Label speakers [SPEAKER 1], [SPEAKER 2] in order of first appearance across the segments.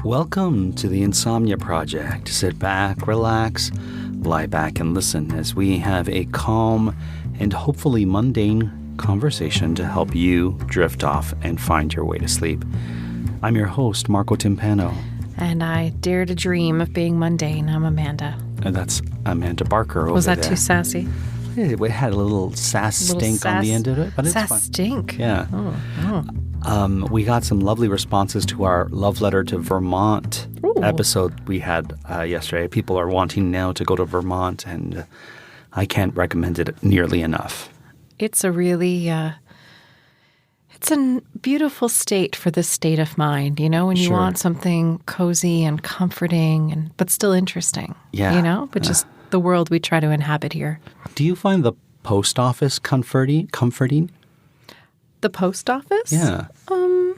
[SPEAKER 1] Welcome to the Insomnia Project. Sit back, relax, lie back and listen as we have a calm and hopefully mundane conversation to help you drift off and find your way to sleep. I'm your host, Marco Timpano.
[SPEAKER 2] And I dare to dream of being mundane. I'm Amanda.
[SPEAKER 1] And that's Amanda Barker over there.
[SPEAKER 2] Was that too sassy?
[SPEAKER 1] It had a little sass stink on the end of it, but it's fine.
[SPEAKER 2] Sass stink?
[SPEAKER 1] Yeah. We got some lovely responses to our Love Letter to Vermont episode we had yesterday. People are wanting now to go to Vermont, and I can't recommend it nearly enough.
[SPEAKER 2] It's a really, it's a beautiful state for this state of mind, you know, when you want something cozy and comforting, but still interesting, you know, which is the world we try to inhabit here.
[SPEAKER 1] Do you find the post office comforting?
[SPEAKER 2] The post office?
[SPEAKER 1] Yeah.
[SPEAKER 2] I'm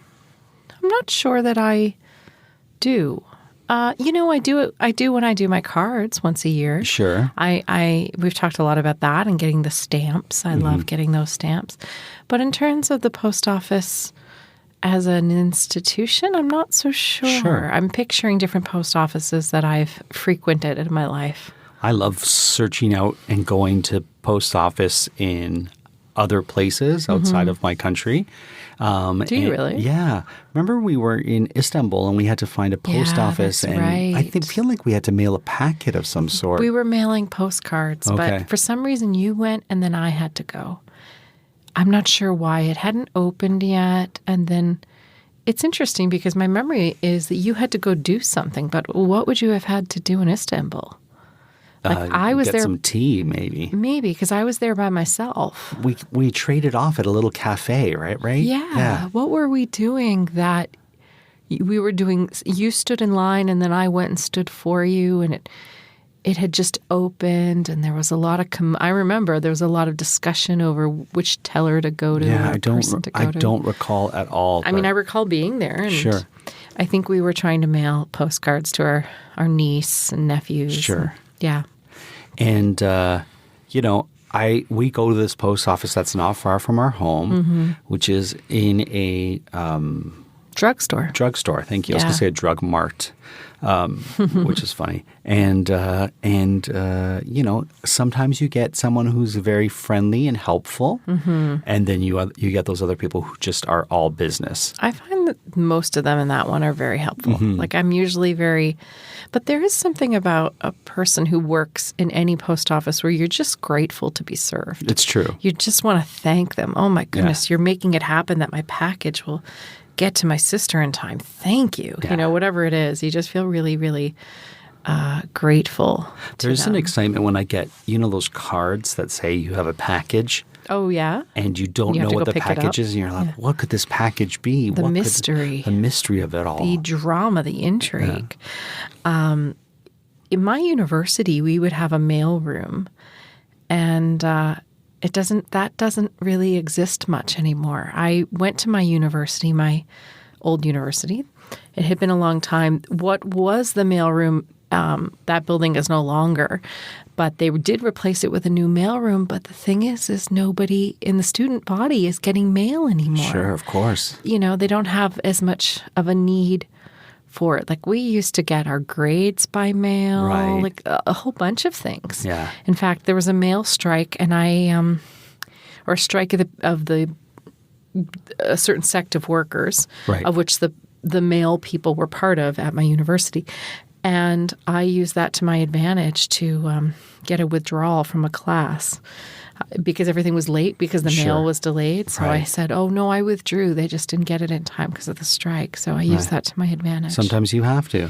[SPEAKER 2] not sure that I do. You know, I do when I do my cards once a year.
[SPEAKER 1] Sure.
[SPEAKER 2] We've talked a lot about that and getting the stamps. I love getting those stamps. But in terms of the post office as an institution, I'm not so sure. I'm picturing different post offices that I've frequented in my life.
[SPEAKER 1] I love searching out and going to post office in other places outside of my country.
[SPEAKER 2] Do you really?
[SPEAKER 1] Yeah. Remember we were in Istanbul and we had to find a post office, and I feel like we had to mail a packet of some sort.
[SPEAKER 2] We were mailing postcards, but for some reason you went and then I had to go. I'm not sure why. It hadn't opened yet, and then it's interesting because my memory is that you had to go do something, but what would you have had to do in Istanbul? Like I was
[SPEAKER 1] get
[SPEAKER 2] there.
[SPEAKER 1] Some tea, maybe.
[SPEAKER 2] Maybe because I was there by myself.
[SPEAKER 1] We traded off at a little cafe, right?
[SPEAKER 2] Yeah. What were we doing that we were doing? You stood in line, and then I went and stood for you, and it had just opened, and there was a lot of. I remember there was a lot of discussion over which teller to go to.
[SPEAKER 1] Yeah,
[SPEAKER 2] I
[SPEAKER 1] don't recall at all.
[SPEAKER 2] I mean, I recall being there, and
[SPEAKER 1] sure.
[SPEAKER 2] I think we were trying to mail postcards to our niece and nephews.
[SPEAKER 1] Sure.
[SPEAKER 2] Yeah.
[SPEAKER 1] And, you know, we go to this post office that's not far from our home, which is in a
[SPEAKER 2] drugstore.
[SPEAKER 1] Drugstore, thank you. I was going to say a drug mart, which is funny. And you know, sometimes you get someone who's very friendly and helpful, and then you get those other people who just are all business.
[SPEAKER 2] I find that most of them in that one are very helpful. Like I'm usually but there is something about a person who works in any post office where you're just grateful to be served.
[SPEAKER 1] It's true.
[SPEAKER 2] You just want to thank them. Oh my goodness, you're making it happen that my package will get to my sister in time. Thank you. You know, whatever it is, you just feel really, really grateful.
[SPEAKER 1] There's an excitement when I get, you know, those cards that say you have a package.
[SPEAKER 2] Oh, yeah?
[SPEAKER 1] And you don't know what the package is, and you're like, what could this package be?
[SPEAKER 2] The mystery.
[SPEAKER 1] The mystery of it all.
[SPEAKER 2] The drama, the intrigue. Yeah. In my university, we would have a mail room, and that doesn't really exist much anymore. I went to my university, my old university. It had been a long time. What was the mail room? That building is no longer, but they did replace it with a new mailroom. But the thing is nobody in the student body is getting mail anymore.
[SPEAKER 1] Sure, of course.
[SPEAKER 2] You know, they don't have as much of a need for it. Like we used to get our grades by mail, like a whole bunch of things.
[SPEAKER 1] Yeah.
[SPEAKER 2] In fact, there was a mail strike, and or a strike of a certain sect of workers, of which the mail people were part of at my university. And I used that to my advantage to get a withdrawal from a class because everything was late because the mail was delayed. So I said, oh, no, I withdrew. They just didn't get it in time because of the strike. So I used that to my advantage.
[SPEAKER 1] Sometimes you have to.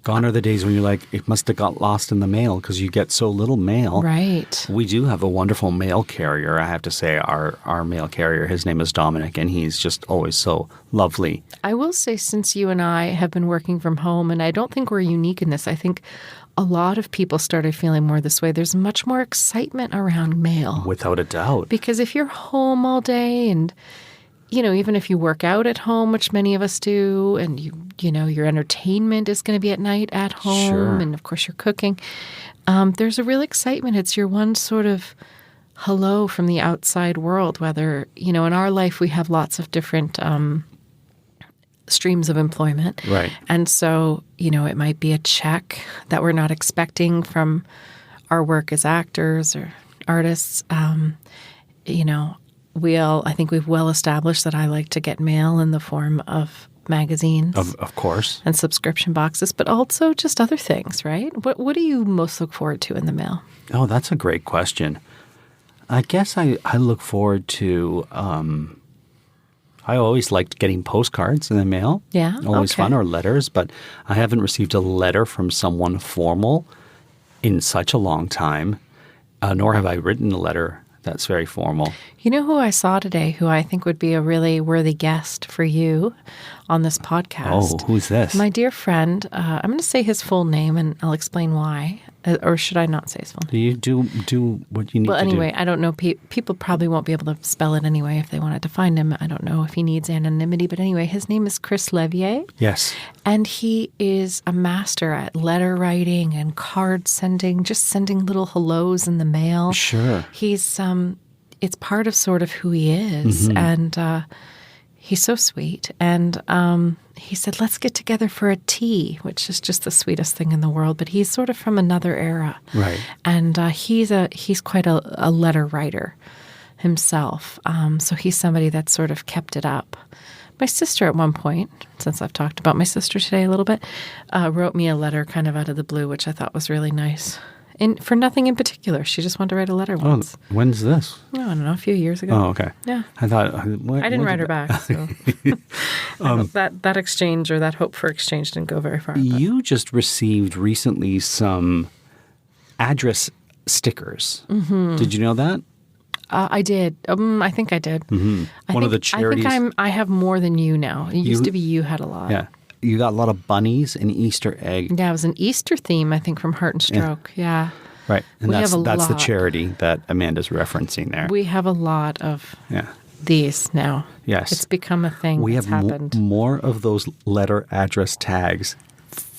[SPEAKER 1] Gone are the days when you're like, it must have got lost in the mail because you get so little mail.
[SPEAKER 2] Right.
[SPEAKER 1] We do have a wonderful mail carrier, I have to say. Our mail carrier, his name is Dominic, and he's just always so lovely.
[SPEAKER 2] I will say, since you and I have been working from home, and I don't think we're unique in this, I think a lot of people started feeling more this way. There's much more excitement around mail.
[SPEAKER 1] Without a doubt.
[SPEAKER 2] Because if you're home all day and you know, even if you work out at home, which many of us do, and you know, your entertainment is going to be at night at home, and of course you're cooking, there's a real excitement. It's your one sort of hello from the outside world, whether, you know, in our life we have lots of different streams of employment.
[SPEAKER 1] Right.
[SPEAKER 2] And so, it might be a check that we're not expecting from our work as actors or artists. I think we've well established that I like to get mail in the form of magazines.
[SPEAKER 1] Of course.
[SPEAKER 2] And subscription boxes, but also just other things, right? What do you most look forward to in the mail?
[SPEAKER 1] Oh, that's a great question. I guess I look forward to, I always liked getting postcards in the mail.
[SPEAKER 2] Yeah.
[SPEAKER 1] Always
[SPEAKER 2] okay.
[SPEAKER 1] fun, or letters, but I haven't received a letter from someone formal in such a long time, nor have I written a letter that's very formal.
[SPEAKER 2] You know who I saw today who I think would be a really worthy guest for you on this podcast?
[SPEAKER 1] Oh, who's this?
[SPEAKER 2] My dear friend. I'm going to say his full name and I'll explain why. Or should I not say his full name?
[SPEAKER 1] Do you do what you need to do?
[SPEAKER 2] Well, anyway, I don't know. People probably won't be able to spell it anyway if they wanted to find him. I don't know if he needs anonymity. But anyway, his name is Chris Levier.
[SPEAKER 1] Yes.
[SPEAKER 2] And he is a master at letter writing and card sending, just sending little hellos in the mail.
[SPEAKER 1] Sure.
[SPEAKER 2] He's it's part of sort of who he is.
[SPEAKER 1] Mm-hmm.
[SPEAKER 2] And he's so sweet. And he said, let's get together for a tea, which is just the sweetest thing in the world. But he's sort of from another era.
[SPEAKER 1] Right.
[SPEAKER 2] And he's quite a letter writer himself. So he's somebody that's sort of kept it up. My sister at one point, since I've talked about my sister today a little bit, wrote me a letter kind of out of the blue, which I thought was really nice. And for nothing in particular. She just wanted to write a letter once.
[SPEAKER 1] Oh, when's this?
[SPEAKER 2] I don't know, a few years ago.
[SPEAKER 1] Oh, okay.
[SPEAKER 2] Yeah.
[SPEAKER 1] I thought...
[SPEAKER 2] I didn't write her back, so that exchange or that hope for exchange didn't go very far. But.
[SPEAKER 1] You just received recently some address stickers. Mm-hmm. Did you know that?
[SPEAKER 2] I did. I think I did.
[SPEAKER 1] Mm-hmm. One of the charities.
[SPEAKER 2] I think I have more than you now. It used to be you had a lot.
[SPEAKER 1] Yeah. You got a lot of bunnies and Easter egg.
[SPEAKER 2] Yeah, it was an Easter theme, I think, from Heart and Stroke. Yeah.
[SPEAKER 1] Right. And that's the
[SPEAKER 2] lot.
[SPEAKER 1] charity that Amanda's referencing there.
[SPEAKER 2] We have a lot of
[SPEAKER 1] yeah.
[SPEAKER 2] these now.
[SPEAKER 1] Yes.
[SPEAKER 2] It's become a thing
[SPEAKER 1] we
[SPEAKER 2] that's
[SPEAKER 1] have
[SPEAKER 2] happened.
[SPEAKER 1] More of those letter address tags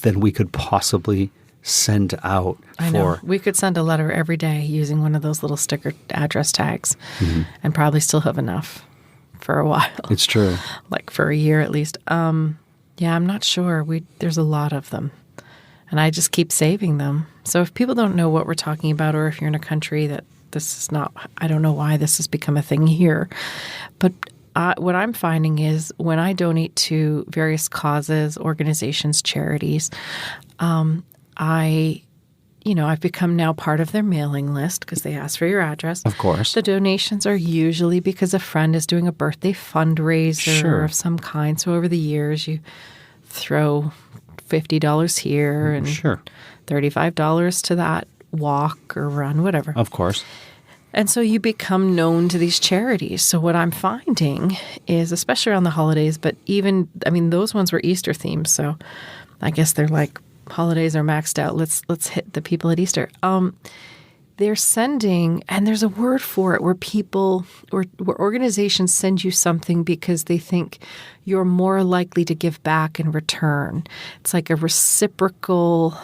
[SPEAKER 1] than we could possibly send out.
[SPEAKER 2] I know. We could send a letter every day using one of those little sticker address tags and probably still have enough for a while.
[SPEAKER 1] It's true.
[SPEAKER 2] Like for a year at least. Yeah, I'm not sure. There's a lot of them. And I just keep saving them. So if people don't know what we're talking about, or if you're in a country that this is not, I don't know why this has become a thing here. But what I'm finding is when I donate to various causes, organizations, charities, I've become now part of their mailing list because they ask for your address.
[SPEAKER 1] Of course.
[SPEAKER 2] The donations are usually because a friend is doing a birthday fundraiser of some kind. So over the years, you throw $50 here and $35 to that walk or run, whatever.
[SPEAKER 1] Of course.
[SPEAKER 2] And so you become known to these charities. So what I'm finding is, especially around the holidays, but even, those ones were Easter themed. So I guess they're like, holidays are maxed out. Let's hit the people at Easter. They're sending, and there's a word for it, where people or where organizations send you something because they think you're more likely to give back in return. It's like a reciprocal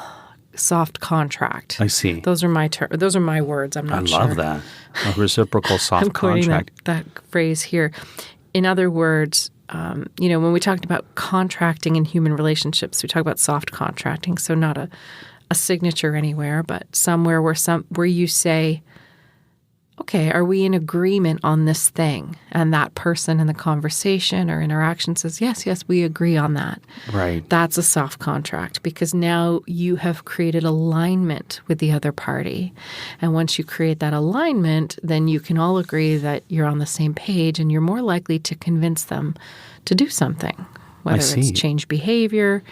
[SPEAKER 2] soft contract.
[SPEAKER 1] I see.
[SPEAKER 2] Those are my those are my words. I'm not sure.
[SPEAKER 1] I love that. A reciprocal soft contract.
[SPEAKER 2] that phrase here. In other words, when we talked about contracting in human relationships, we talk about soft contracting. So not a signature anywhere, but somewhere where you say, okay, are we in agreement on this thing? And that person in the conversation or interaction says, yes, we agree on that.
[SPEAKER 1] Right.
[SPEAKER 2] That's a soft contract because now you have created alignment with the other party. And once you create that alignment, then you can all agree that you're on the same page and you're more likely to convince them to do something, whether it's change behavior,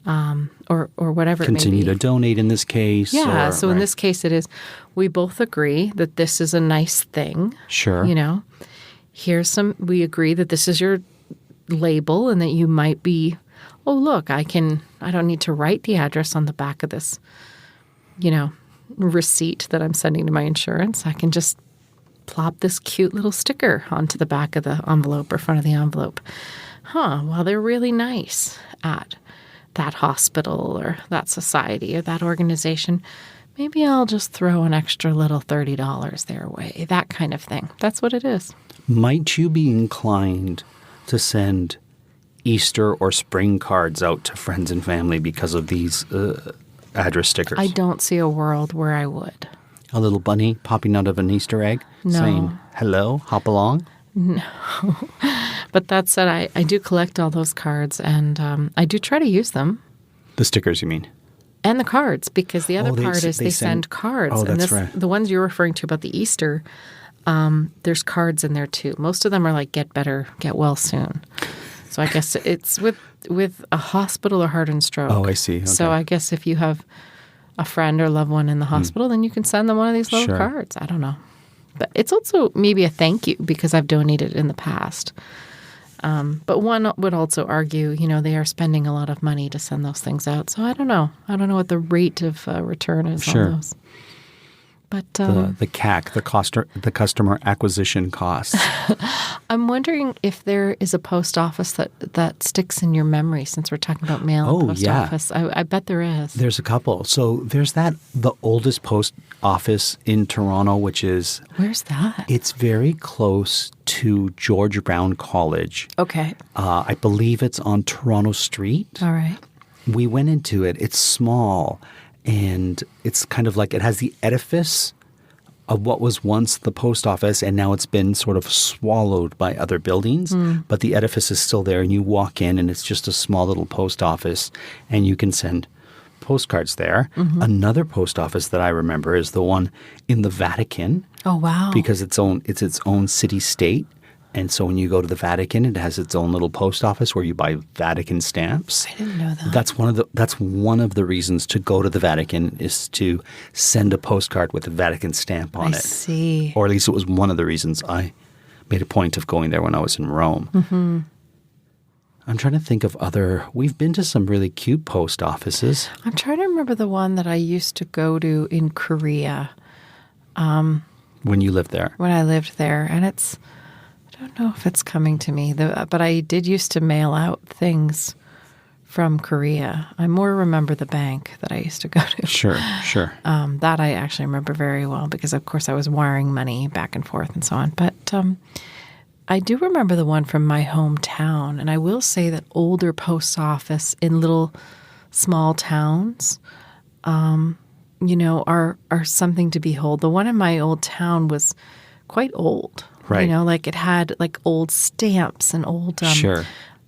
[SPEAKER 2] or whatever
[SPEAKER 1] Continue
[SPEAKER 2] it may be.
[SPEAKER 1] to donate in this case.
[SPEAKER 2] Yeah, so in this case it is, we both agree that this is a nice thing.
[SPEAKER 1] Sure.
[SPEAKER 2] We agree that this is your label and that you might be, oh, look, I don't need to write the address on the back of this, receipt that I'm sending to my insurance. I can just plop this cute little sticker onto the back of the envelope or front of the envelope. Well, they're really nice at that hospital or that society or that organization. Maybe I'll just throw an extra little $30 their way, that kind of thing. That's what it is.
[SPEAKER 1] Might you be inclined to send Easter or spring cards out to friends and family because of these address stickers.
[SPEAKER 2] I don't see a world where I would.
[SPEAKER 1] A little bunny popping out of an Easter egg saying, hello, hop along?
[SPEAKER 2] No. But that said, I do collect all those cards, and I do try to use them.
[SPEAKER 1] The stickers, you mean?
[SPEAKER 2] And the cards, because the other part is they send cards.
[SPEAKER 1] Oh,
[SPEAKER 2] and
[SPEAKER 1] that's right.
[SPEAKER 2] The ones you're referring to about the Easter, there's cards in there too. Most of them are like, get better, get well soon. So I guess it's with a hospital or heart and stroke.
[SPEAKER 1] Oh, I see. Okay.
[SPEAKER 2] So I guess if you have a friend or loved one in the hospital, then you can send them one of these little
[SPEAKER 1] Sure.
[SPEAKER 2] cards. I don't know. But it's also maybe a thank you because I've donated in the past. But one would also argue, they are spending a lot of money to send those things out. So I don't know. I don't know what the rate of return is
[SPEAKER 1] Sure.
[SPEAKER 2] on those. But
[SPEAKER 1] the CAC, the customer acquisition costs.
[SPEAKER 2] I'm wondering if there is a post office that sticks in your memory since we're talking about mail and post office. I bet there is.
[SPEAKER 1] There's a couple. So there's the oldest post office in Toronto, which is...
[SPEAKER 2] Where's that?
[SPEAKER 1] It's very close to George Brown College.
[SPEAKER 2] Okay.
[SPEAKER 1] I believe it's on Toronto Street.
[SPEAKER 2] All right.
[SPEAKER 1] We went into it. It's small, and it's kind of like it has the edifice of what was once the post office, and now it's been sort of swallowed by other buildings. But the edifice is still there, and you walk in, and it's just a small little post office, and you can send postcards there. Another post office that I remember is the one in the Vatican. Oh, wow. Because it's its own city-state. And so when you go to the Vatican, it has its own little post office where you buy Vatican stamps.
[SPEAKER 2] I didn't know that.
[SPEAKER 1] That's one of the reasons to go to the Vatican is to send a postcard with a Vatican stamp on it.
[SPEAKER 2] I see.
[SPEAKER 1] Or at least it was one of the reasons I made a point of going there when I was in Rome. I'm trying to think of we've been to some really cute post offices.
[SPEAKER 2] I'm trying to remember the one that I used to go to in Korea.
[SPEAKER 1] When you lived there.
[SPEAKER 2] When I lived there. And I don't know if it's coming to me, but I did used to mail out things from Korea. I more remember the bank that I used to go to.
[SPEAKER 1] Sure.
[SPEAKER 2] That I actually remember very well because, of course, I was wiring money back and forth and so on. But I do remember the one from my hometown. And I will say that older post office in little small towns, are something to behold. The one in my old town was quite old.
[SPEAKER 1] Right.
[SPEAKER 2] Like it had like old stamps and old,
[SPEAKER 1] sure.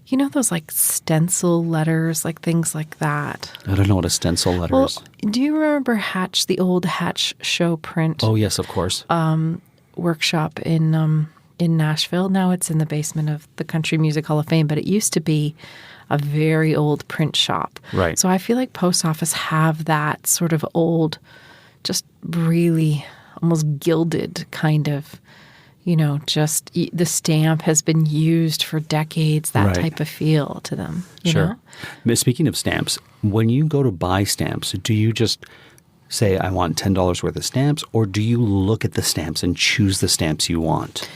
[SPEAKER 2] Those like stencil letters, like things like that.
[SPEAKER 1] I don't know what a stencil letter is.
[SPEAKER 2] Do you remember Hatch, the old Hatch show print?
[SPEAKER 1] Oh, yes, of course.
[SPEAKER 2] Workshop in Nashville. Now it's in the basement of the Country Music Hall of Fame, but it used to be a very old print shop.
[SPEAKER 1] Right.
[SPEAKER 2] So I feel like post office have that sort of old, just really almost gilded kind of, just the stamp has been used for decades, that type of feel to them. You know?
[SPEAKER 1] Speaking of stamps, when you go to buy stamps, do you just say, I want $10 worth of stamps, or do you look at the stamps and choose the stamps you want?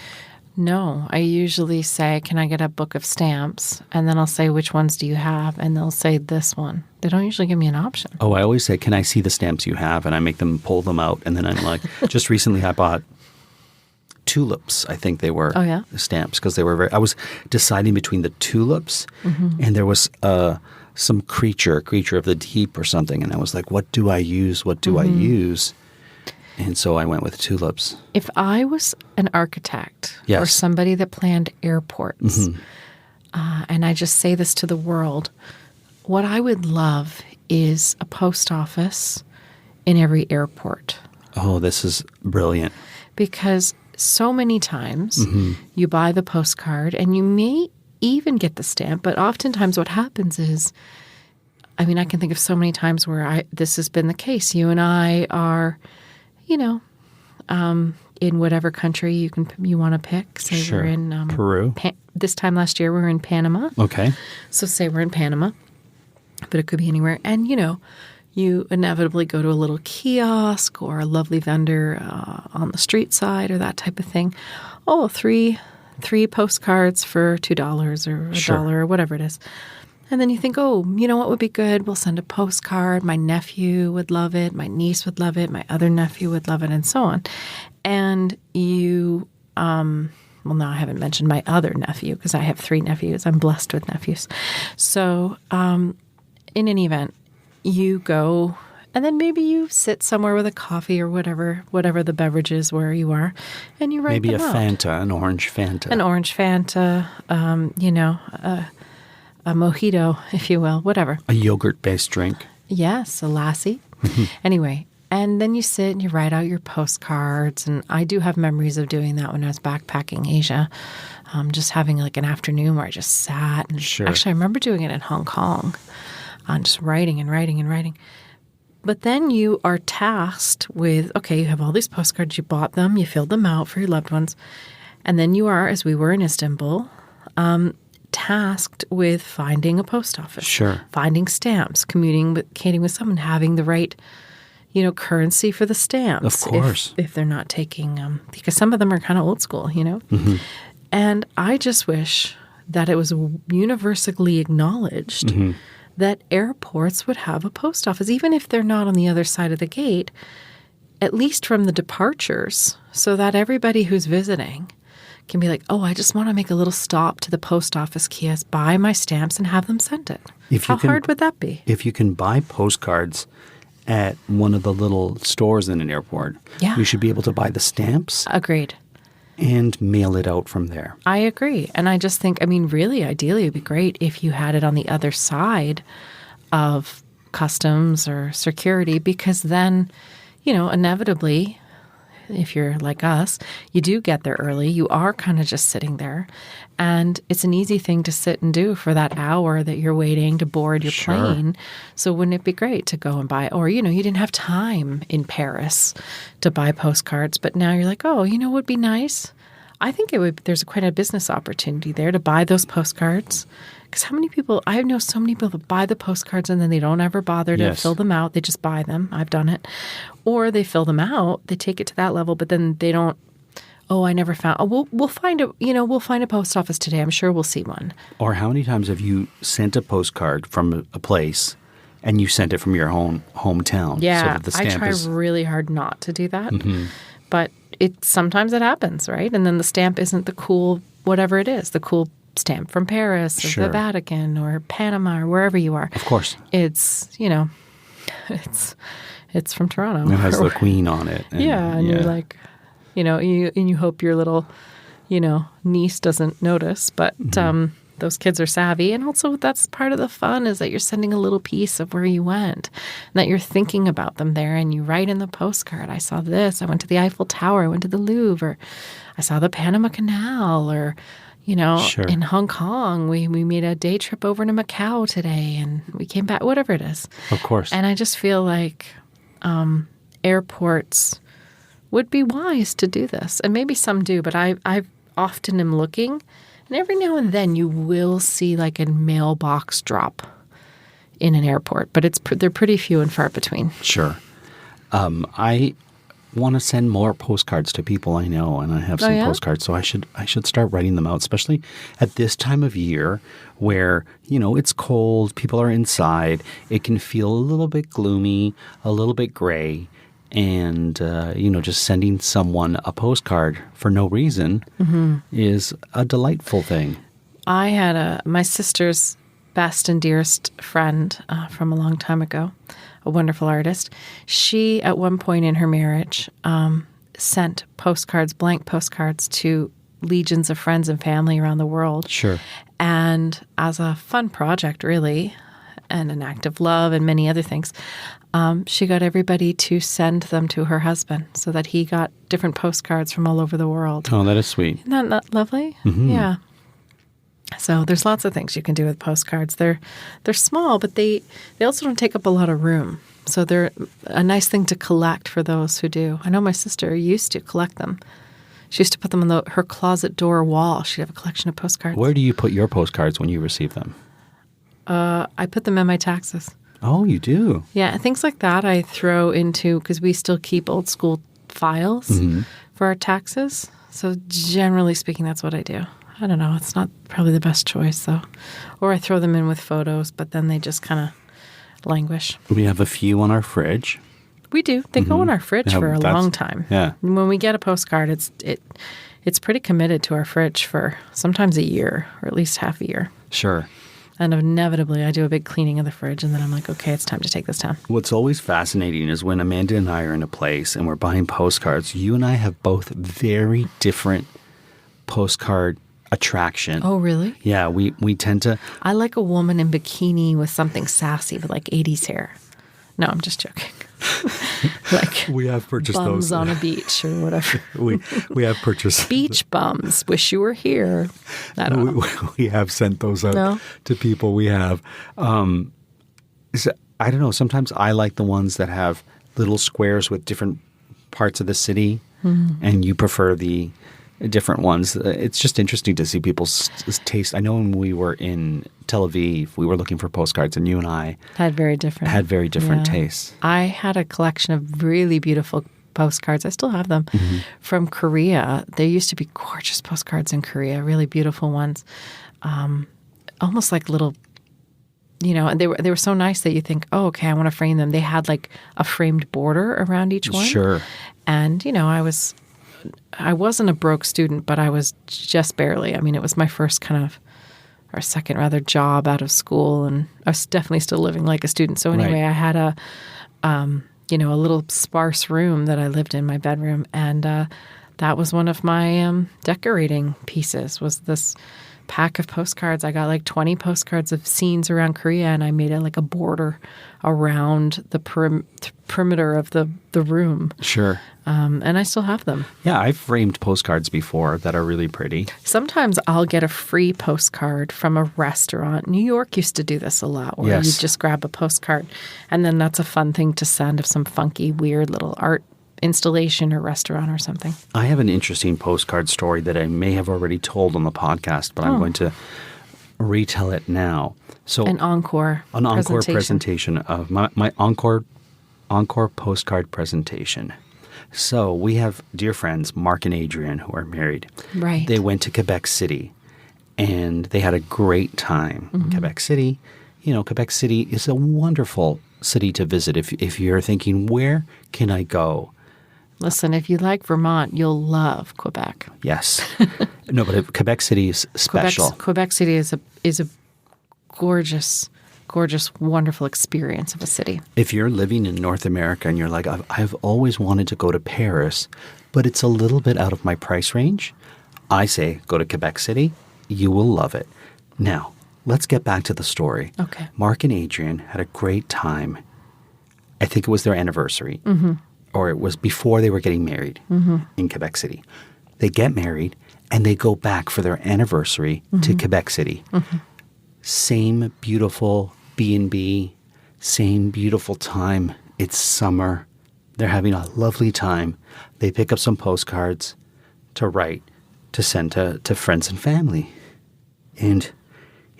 [SPEAKER 2] No, I usually say, can I get a book of stamps? And then I'll say, which ones do you have? And they'll say this one. They don't usually give me an option.
[SPEAKER 1] Oh, I always say, can I see the stamps you have? And I make them pull them out. And then I'm like, just recently I bought tulips, I think they were stamps, because they were I was deciding between the tulips and there was some creature of the deep or something. And I was like, what do I use? What do I use? And so I went with tulips.
[SPEAKER 2] If I was an architect or somebody that planned airports, and I just say this to the world, what I would love is a post office in every airport.
[SPEAKER 1] Oh, this is brilliant.
[SPEAKER 2] Because so many times you buy the postcard and you may even get the stamp, but oftentimes what happens is, I can think of so many times where this has been the case. You and I are, in whatever country you want to pick. Say we're in
[SPEAKER 1] Peru.
[SPEAKER 2] This time last year we were in Panama.
[SPEAKER 1] Okay.
[SPEAKER 2] So say we're in Panama, but it could be anywhere. And you inevitably go to a little kiosk or a lovely vendor on the street side or that type of thing. Oh, three postcards for $2 or $1 or whatever it is. And then you think, oh, you know what would be good? We'll send a postcard. My nephew would love it. My niece would love it. My other nephew would love it, and so on. And you well, now I haven't mentioned my other nephew because I have 3 nephews. I'm blessed with nephews. So in any event, you go and then maybe you sit somewhere with a coffee or whatever the beverage is where you are, and you write
[SPEAKER 1] Maybe a
[SPEAKER 2] them out.
[SPEAKER 1] Fanta, an orange Fanta.
[SPEAKER 2] An orange Fanta, a mojito, if you will, whatever.
[SPEAKER 1] A yogurt-based drink.
[SPEAKER 2] Yes, a lassie. Anyway, and then you sit and you write out your postcards. And I do have memories of doing that when I was backpacking Asia, just having like an afternoon where I just sat. And
[SPEAKER 1] Sure.
[SPEAKER 2] Actually, I remember doing it in Hong Kong, just writing and writing and writing. But then you are tasked with, okay, you have all these postcards, you bought them, you filled them out for your loved ones. And then you are, as we were in Istanbul, tasked with finding a post office.
[SPEAKER 1] Sure.
[SPEAKER 2] Finding stamps, communicating with someone, having the right, currency for the stamps.
[SPEAKER 1] Of course.
[SPEAKER 2] If they're not taking, because some of them are kind of old school,
[SPEAKER 1] Mm-hmm.
[SPEAKER 2] And I just wish that it was universally acknowledged that airports would have a post office, even if they're not on the other side of the gate, at least from the departures, so that everybody who's visiting can be like, oh, I just want to make a little stop to the post office kiosk, buy my stamps, and have them sent it. How hard would that be?
[SPEAKER 1] If you can buy postcards at one of the little stores in an airport,
[SPEAKER 2] Yeah.
[SPEAKER 1] you should be able to buy the stamps
[SPEAKER 2] Agreed.
[SPEAKER 1] and mail it out from there.
[SPEAKER 2] I agree. And I just think, really, ideally, it would be great if you had it on the other side of customs or security, because then, inevitably, if you're like us, you do get there early. You are kind of just sitting there. And it's an easy thing to sit and do for that hour that you're waiting to board your
[SPEAKER 1] Sure.
[SPEAKER 2] plane. So wouldn't it be great to go and buy, or, you didn't have time in Paris to buy postcards, but now you're like, oh, what would be nice? I think there's quite a business opportunity there to buy those postcards. Because I know so many people that buy the postcards and then they don't ever bother to
[SPEAKER 1] Yes.
[SPEAKER 2] fill them out. They just buy them. I've done it. Or they fill them out, they take it to that level, but then they don't, I never found, we'll find a post office today. I'm sure we'll see one.
[SPEAKER 1] Or how many times have you sent a postcard from a place and you sent it from your hometown?
[SPEAKER 2] Yeah,
[SPEAKER 1] So that the stamp
[SPEAKER 2] I try
[SPEAKER 1] is,
[SPEAKER 2] really hard not to do that. But sometimes it happens, right? And then the stamp isn't the cool, whatever it is, the cool stamp from Paris or
[SPEAKER 1] Sure.
[SPEAKER 2] the Vatican or Panama or wherever you are.
[SPEAKER 1] Of course.
[SPEAKER 2] It's, it's from Toronto.
[SPEAKER 1] It has the Queen on it. And,
[SPEAKER 2] Yeah, and you're like, you hope your little, niece doesn't notice, but those kids are savvy. And also that's part of the fun is that you're sending a little piece of where you went and that you're thinking about them there, and you write in the postcard, I saw this, I went to the Eiffel Tower, I went to the Louvre, or I saw the Panama Canal, or,
[SPEAKER 1] Sure.
[SPEAKER 2] in Hong Kong, we made a day trip over to Macau today and we came back, whatever it is.
[SPEAKER 1] Of course.
[SPEAKER 2] And I just feel like airports would be wise to do this. And maybe some do, but I often am looking, and every now and then you will see like a mailbox drop in an airport, but they're pretty few and far between.
[SPEAKER 1] Sure. I want to send more postcards to people I know, and I have some
[SPEAKER 2] yeah?
[SPEAKER 1] postcards, so I should start writing them out, especially at this time of year where, it's cold, people are inside, it can feel a little bit gloomy, a little bit gray, and, just sending someone a postcard for no reason is a delightful thing.
[SPEAKER 2] I had my sister's best and dearest friend from a long time ago, a wonderful artist. She, at one point in her marriage, sent postcards, blank postcards, to legions of friends and family around the world.
[SPEAKER 1] Sure.
[SPEAKER 2] And as a fun project, really, and an act of love and many other things, she got everybody to send them to her husband so that he got different postcards from all over the world.
[SPEAKER 1] Oh, that is sweet.
[SPEAKER 2] Isn't that lovely? Yeah. So there's lots of things you can do with postcards. They're small, but they also don't take up a lot of room. So they're a nice thing to collect for those who do. I know my sister used to collect them. She used to put them on her closet door wall. She'd have a collection of postcards.
[SPEAKER 1] Where do you put your postcards when you receive them?
[SPEAKER 2] I put them in my taxes.
[SPEAKER 1] Oh, you do?
[SPEAKER 2] Yeah, things like that I throw into, because we still keep old school files for our taxes. So generally speaking, that's what I do. I don't know. It's not probably the best choice, though. Or I throw them in with photos, but then they just kind of languish.
[SPEAKER 1] We have a few on our fridge.
[SPEAKER 2] We do. They go in our fridge for a long time.
[SPEAKER 1] Yeah.
[SPEAKER 2] When we get a postcard, it's pretty committed to our fridge for sometimes a year or at least half a year.
[SPEAKER 1] Sure.
[SPEAKER 2] And inevitably, I do a big cleaning of the fridge, and then I'm like, okay, it's time to take this down.
[SPEAKER 1] What's always fascinating is when Amanda and I are in a place and we're buying postcards, you and I have both very different postcard attraction.
[SPEAKER 2] Oh, really?
[SPEAKER 1] Yeah, we tend to...
[SPEAKER 2] I like a woman in bikini with something sassy with like 80s hair. No, I'm just joking. Like
[SPEAKER 1] we have purchased
[SPEAKER 2] bums
[SPEAKER 1] those
[SPEAKER 2] on a beach or whatever.
[SPEAKER 1] we have purchased
[SPEAKER 2] beach bums. Wish you were here. I don't know.
[SPEAKER 1] We have sent those out to people. We have. I don't know. Sometimes I like the ones that have little squares with different parts of the city, and you prefer the different ones. It's just interesting to see people's taste. I know when we were in Tel Aviv, we were looking for postcards, and you and I
[SPEAKER 2] had very different
[SPEAKER 1] tastes.
[SPEAKER 2] I had a collection of really beautiful postcards. I still have them from Korea. There used to be gorgeous postcards in Korea, really beautiful ones, almost like little. And they were so nice that you think, oh, okay, I want to frame them. They had like a framed border around each one.
[SPEAKER 1] Sure.
[SPEAKER 2] And I wasn't a broke student, but I was just barely. I mean, it was my first or second rather, job out of school, and I was definitely still living like a student. So anyway, I had a little sparse room that I lived in, my bedroom, and that was one of my decorating pieces. Was this pack of postcards. I got like 20 postcards of scenes around Korea, and I made it like a border around the perimeter of the room.
[SPEAKER 1] Sure.
[SPEAKER 2] And I still have them.
[SPEAKER 1] Yeah, I've framed postcards before that are really pretty.
[SPEAKER 2] Sometimes I'll get a free postcard from a restaurant. New York used to do this a lot, where you just grab a postcard, and then that's a fun thing to send of some funky, weird little art installation or restaurant or something.
[SPEAKER 1] I have an interesting postcard story that I may have already told on the podcast, but I'm going to retell it now. So
[SPEAKER 2] an encore
[SPEAKER 1] presentation of my encore postcard presentation. So we have dear friends, Mark and Adrian, who are married.
[SPEAKER 2] Right.
[SPEAKER 1] They went to Quebec City, and they had a great time in Quebec City. Quebec City is a wonderful city to visit if you're thinking, where can I go?
[SPEAKER 2] Listen, if you like Vermont, you'll love Quebec.
[SPEAKER 1] Yes. No, but Quebec City is special.
[SPEAKER 2] Quebec City is a gorgeous, wonderful experience of a city.
[SPEAKER 1] If you're living in North America and you're like, I've always wanted to go to Paris, but it's a little bit out of my price range, I say go to Quebec City. You will love it. Now, let's get back to the story.
[SPEAKER 2] Okay.
[SPEAKER 1] Mark and Adrian had a great time. I think it was their anniversary, or it was before they were getting married in Quebec City. They get married, and they go back for their anniversary to Quebec City. Same beautiful B&B, same beautiful time. It's summer. They're having a lovely time. They pick up some postcards to write, to send to friends and family. And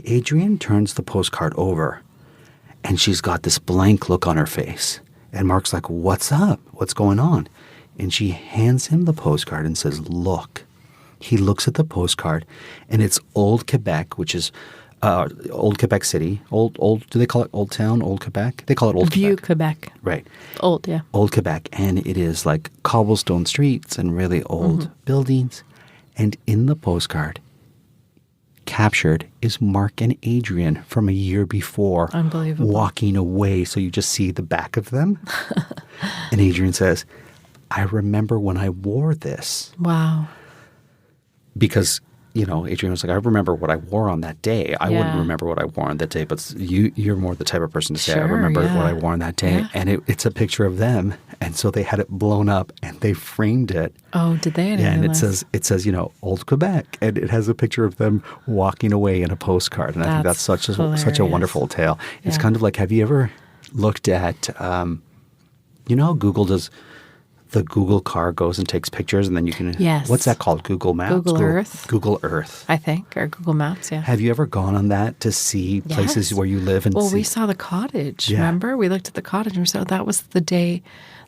[SPEAKER 1] Adrian turns the postcard over, and she's got this blank look on her face. And Mark's like, what's up? What's going on? And she hands him the postcard and says, look. He looks at the postcard, and it's Old Quebec, which is Old Quebec City. Old. Do they call it Old Town, Old Quebec? They call it Old
[SPEAKER 2] Vieux
[SPEAKER 1] Quebec.
[SPEAKER 2] Right. Old, yeah.
[SPEAKER 1] Old Quebec. And it is like cobblestone streets and really old buildings. And in the postcard, captured is Mark and Adrian from a year before.
[SPEAKER 2] Unbelievable.
[SPEAKER 1] Walking away, so you just see the back of them. And Adrian says, I remember when I wore this.
[SPEAKER 2] Wow.
[SPEAKER 1] Because, Adrian was like, I remember what I wore on that day. I wouldn't remember what I wore on that day, but you're more the type of person to say, I remember what I wore on that day. Yeah. And it's a picture of them. And so they had it blown up, and they framed it.
[SPEAKER 2] Oh, did they?
[SPEAKER 1] Yeah, and it says, Old Quebec. And it has a picture of them walking away in a postcard. And I think that's such a wonderful tale. It's kind of like, have you ever looked at, Google does... The Google car goes and takes pictures, and then you can...
[SPEAKER 2] Yes.
[SPEAKER 1] What's that called? Google Maps?
[SPEAKER 2] Google Earth.
[SPEAKER 1] Google Earth.
[SPEAKER 2] I think, or Google Maps, yeah.
[SPEAKER 1] Have you ever gone on that to see places where you live?
[SPEAKER 2] Well, we saw the cottage, remember? We looked at the cottage, and so that was the day...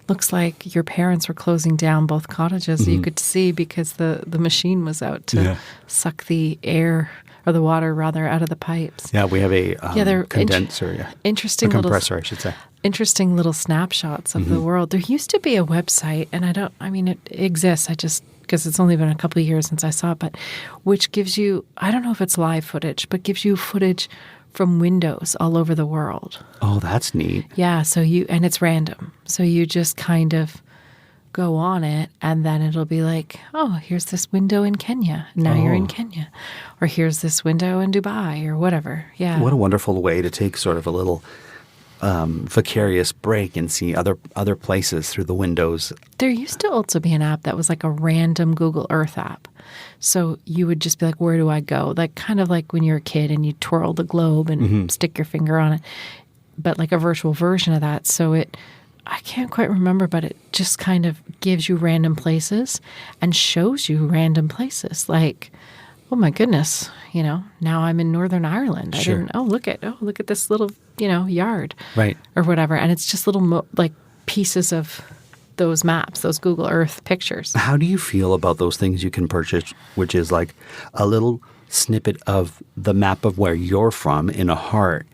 [SPEAKER 2] Looks like your parents were closing down both cottages. You could see because the machine was out to suck the air... or the water, rather, out of the pipes.
[SPEAKER 1] Yeah, we have a condenser,
[SPEAKER 2] interesting
[SPEAKER 1] a compressor, I should say.
[SPEAKER 2] interesting little snapshots of the world. There used to be a website, and it exists. Because it's only been a couple of years since I saw it, but which gives you, I don't know if it's live footage, but gives you footage from windows all over the world.
[SPEAKER 1] Oh, that's neat.
[SPEAKER 2] Yeah. And it's random. So you just kind of go on it, and then it'll be like, oh, here's this window in Kenya. Now you're in Kenya. Or here's this window in Dubai or whatever. Yeah.
[SPEAKER 1] What a wonderful way to take sort of a little vicarious break and see other places through the windows.
[SPEAKER 2] There used to also be an app that was like a random Google Earth app. So you would just be like, where do I go? Like kind of like when you're a kid and you twirl the globe and stick your finger on it, but like a virtual version of that. So I can't quite remember, but it just kind of gives you random places and shows you random places. Like, oh my goodness, now I'm in Northern Ireland. I didn't, look at this little, yard.
[SPEAKER 1] Right.
[SPEAKER 2] Or whatever. And it's just little like pieces of those maps, those Google Earth pictures.
[SPEAKER 1] How do you feel about those things you can purchase, which is like a little snippet of the map of where you're from in a heart,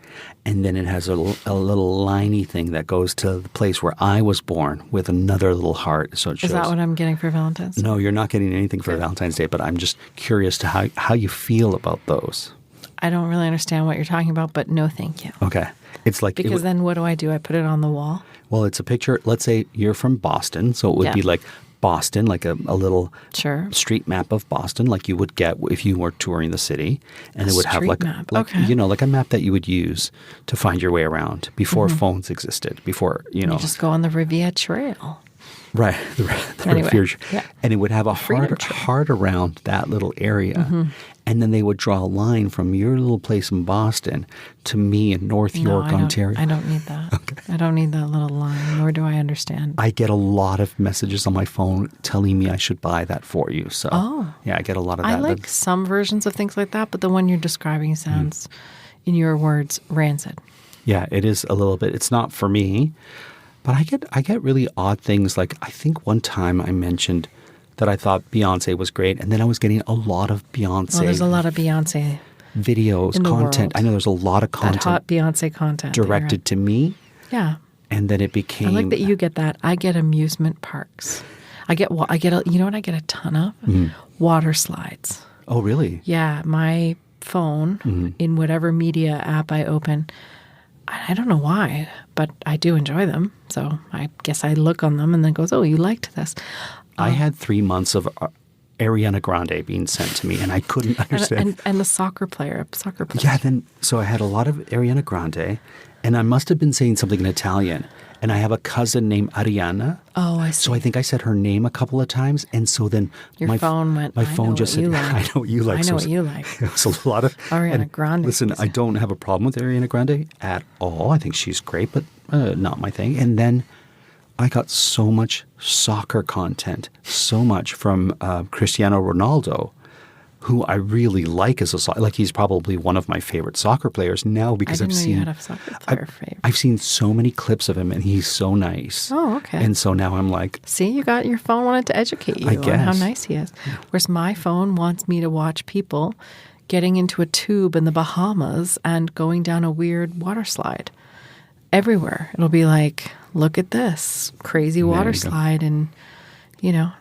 [SPEAKER 1] and then it has a little liney thing that goes to the place where I was born with another little heart. So it shows.
[SPEAKER 2] Is that what I'm getting for Valentine's Day?
[SPEAKER 1] No, you're not getting anything for Valentine's Day, but I'm just curious to how you feel about those.
[SPEAKER 2] I don't really understand what you're talking about, but no thank you.
[SPEAKER 1] Okay. It's like
[SPEAKER 2] because then what do? I put it on the wall?
[SPEAKER 1] Well, it's a picture. Let's say you're from Boston, so it would be like Boston, like a little street map of Boston, like you would get if you were touring the city, and it would have like a map that you would use to find your way around before phones existed. Before you
[SPEAKER 2] just go on the Riviera Trail.
[SPEAKER 1] Right,
[SPEAKER 2] Anyway,
[SPEAKER 1] and it would have a heart around that little area, and then they would draw a line from your little place in Boston to me in North York, Ontario.
[SPEAKER 2] I don't need that. Okay. I don't need that little line, nor do I understand.
[SPEAKER 1] I get a lot of messages on my phone telling me I should buy that for you. So, I get a lot of that.
[SPEAKER 2] I like some versions of things like that, but the one you're describing sounds, in your words, rancid.
[SPEAKER 1] Yeah, it is a little bit. It's not for me. But I get really odd things. Like I think one time I mentioned that I thought Beyonce was great, and then I was getting a lot of Beyonce.
[SPEAKER 2] Well, there's a lot of Beyonce
[SPEAKER 1] videos, content. I know there's a lot of content.
[SPEAKER 2] That hot Beyonce content
[SPEAKER 1] directed to me. Yeah, and then it became.
[SPEAKER 2] I like that you get that. I get amusement parks. I get what I get a ton of water slides.
[SPEAKER 1] Oh, really?
[SPEAKER 2] Yeah, my phone in whatever media app I open. I don't know why, but I do enjoy them. So I guess I look on them and then goes, oh, you liked this.
[SPEAKER 1] I had 3 months of Ariana Grande being sent to me, and I couldn't understand.
[SPEAKER 2] And the soccer player.
[SPEAKER 1] Yeah, so I had a lot of Ariana Grande, and I must have been saying something in Italian. And I have a cousin named Ariana.
[SPEAKER 2] Oh, I see.
[SPEAKER 1] So I think I said her name a couple of times, and so then
[SPEAKER 2] my phone
[SPEAKER 1] just said, "I know what you like."
[SPEAKER 2] I know what you like.
[SPEAKER 1] It was a lot of
[SPEAKER 2] Ariana Grande.
[SPEAKER 1] Listen, I don't have a problem with Ariana Grande at all. I think she's great, but not my thing. And then I got so much soccer content, so much from Cristiano Ronaldo, who I really like as he's probably one of my favorite soccer players now because
[SPEAKER 2] I didn't know you had a soccer player favorite.
[SPEAKER 1] I've seen so many clips of him, and he's so nice.
[SPEAKER 2] Oh, okay.
[SPEAKER 1] And so now I'm like,
[SPEAKER 2] see, your phone wanted to educate you on how nice he is. Whereas my phone wants me to watch people getting into a tube in the Bahamas and going down a weird water slide. Everywhere. It'll be like, look at this crazy water slide and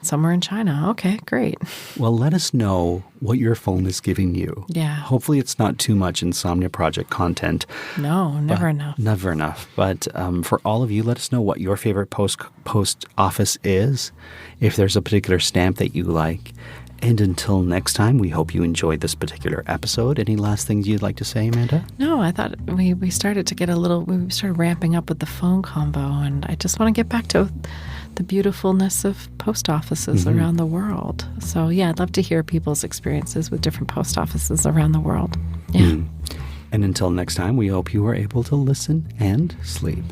[SPEAKER 2] somewhere in China. Okay, great.
[SPEAKER 1] Well, let us know what your phone is giving you.
[SPEAKER 2] Yeah.
[SPEAKER 1] Hopefully it's not too much Insomnia Project content.
[SPEAKER 2] No, never enough.
[SPEAKER 1] Never enough. But for all of you, let us know what your favorite post office is, if there's a particular stamp that you like. And until next time, we hope you enjoyed this particular episode. Any last things you'd like to say, Amanda?
[SPEAKER 2] No, I thought we started to get we started ramping up with the phone combo, and I just want to get back to the beautifulness of post offices around the world. So, I'd love to hear people's experiences with different post offices around the world. Yeah.
[SPEAKER 1] And until next time, we hope you are able to listen and sleep.